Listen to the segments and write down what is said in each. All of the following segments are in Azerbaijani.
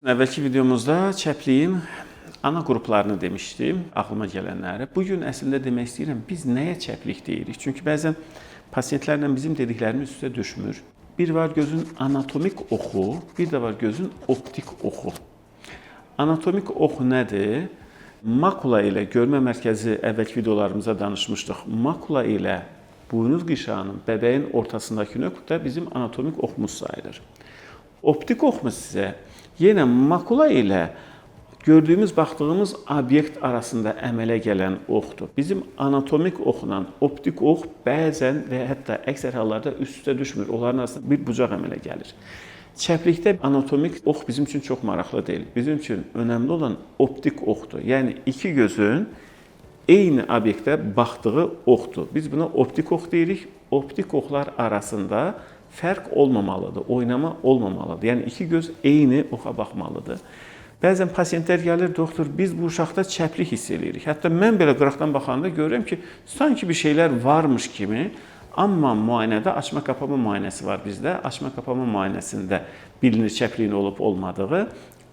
Əvvəlki videomuzda çəpliyin ana qruplarını demişdim, ağlıma gələnləri. Bugün əslində demək istəyirəm, biz nəyə çəplik deyirik? Çünki bəzən pasientlərlə bizim dediklərimiz üstə düşmür. Bir var gözün anatomik oxu, bir də var gözün optik oxu. Anatomik oxu nədir? Makula ilə görmə mərkəzi əvvəlki videolarımızda danışmışdıq. Makula ilə buynuz qişanın, bəbəyin ortasındakı nöqtə bizim anatomik oxumuz sayılır. Optik oxumuz isə yenə makula ilə gördüyümüz, baxdığımız obyekt arasında əmələ gələn oxdur. Bizim anatomik oxla optik ox bəzən və hətta əksər hallarda üst-üstə düşmür. Onların arasında bir bucaq əmələ gəlir. Çəplikdə anatomik ox bizim üçün çox maraqlı deyil. Bizim üçün önəmli olan optik oxdur. Yəni iki gözün eyni obyektə baxdığı oxdur. Biz buna optik ox deyirik. Optik oxlar arasında fərq olmamalıdır, oynama olmamalıdır. Yəni iki göz eyni oxa baxmalıdır. Bəzən pasientlər gəlir, doktor, biz bu uşaqda çəplik hiss edirik. Hətta mən belə qıraqdan baxanda görürəm ki, sanki bir şeylər varmış kimi, amma müayinədə açma-kapama müayinəsi var bizdə. Açma-kapama müayinəsində bilinir çəpliyin olub-olmadığı.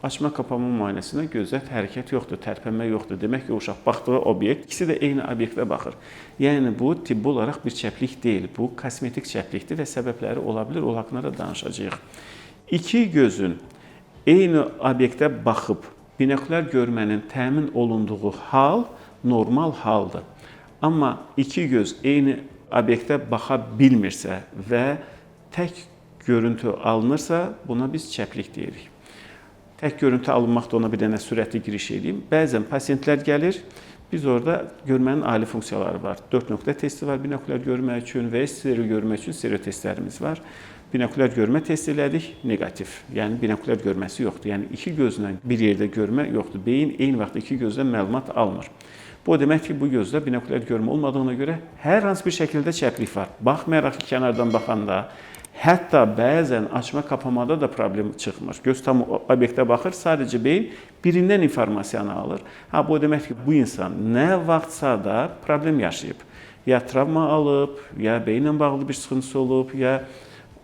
Açma-kapama müayinəsində gözdə hərəkət yoxdur, tərpənmə yoxdur. Demək ki, uşaq baxdığı obyekt, ikisi də eyni obyektə baxır. Yəni, bu tibbi olaraq bir çəplik deyil. Bu, kosmetik çəplikdir və səbəbləri ola bilir, o haqqında da danışacağıq. İki gözün eyni obyektə baxıb binokulyar görmənin təmin olunduğu hal normal haldır. Amma iki göz eyni obyektə baxa bilmirsə və tək görüntü alınırsa, buna biz çəplik deyirik. Tək görüntü alınmaqda ona bir dənə sürətli giriş edeyim. Bəzən pasientlər gəlir, biz orada görmənin ali funksiyaları var. 4 nöqtə testi var binokulyar görmə üçün və stereo görmə üçün stereo testlərimiz var. Binokulyar görmə test elədik, negativ. Yəni binokulyar görməsi yoxdur. Yəni iki gözlə bir yerdə görmə yoxdur. Beyin eyni vaxtda iki gözdən məlumat almır. Bu o demək ki, bu gözdə binokulyar görmə olmadığına görə hər hansı bir şəkildə çəplik var. Baxmayaraq ki, kənardan baxanda, hətta bəzən açma-kapamada da problem çıxmır. Göz tam obyektə baxır, sadəcə beyin birindən informasiyanı alır. Bu o demək ki, bu insan nə vaxtsa da problem yaşayıb. Ya travma alıb, ya beyinlə bağlı bir sıxıntısı olub, ya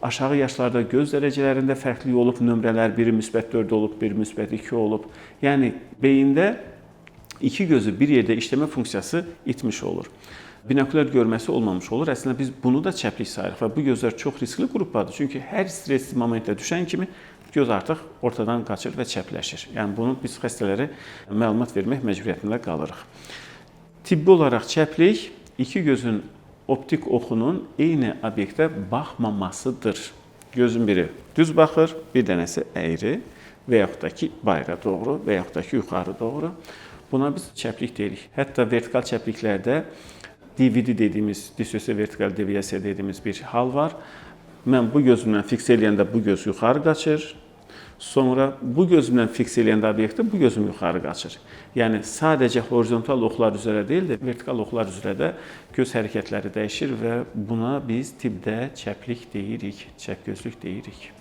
aşağı yaşlarda göz dərəcələrində fərqli olub, nömrələr biri müsbət 4 olub, biri müsbət 2 olub. Yəni, beyində iki gözü bir yerdə işləmə funksiyası itmiş olur. Binokulyar görməsi olmamış olur. Əslində biz bunu da çəplik sayırıq və bu gözlər çox riskli qrupdadır. Çünki hər stresli momentdə düşən kimi göz artıq ortadan qaçır və çəpləşir. Yəni bunu biz xəstələrə məlumat vermək məcburiyyətində qalırıq. Tibbi olaraq çəplik iki gözün optik oxunun eyni obyektə baxmamasıdır. Gözün biri düz baxır, bir dənəsi əyri və yaxud da ki, bayıra doğru və yaxud da ki, yuxarı doğru. Buna biz çəplik deyirik. Hətta vertikal çəpliklərdə DVD dediyimiz, dissosiya vertikal deviyasiya dediyimiz bir hal var. Mən bu gözümlə fiks eləyəndə bu göz yuxarı qaçır. Sonra bu gözümlə fiks eləyəndə obyekti bu gözüm yuxarı qaçır. Yəni, sadəcə horizontal oxlar üzrə deyil də, vertikal oxlar üzrə də göz hərəkətləri dəyişir və buna biz tibbdə çəplik deyirik, çəpgözlük deyirik.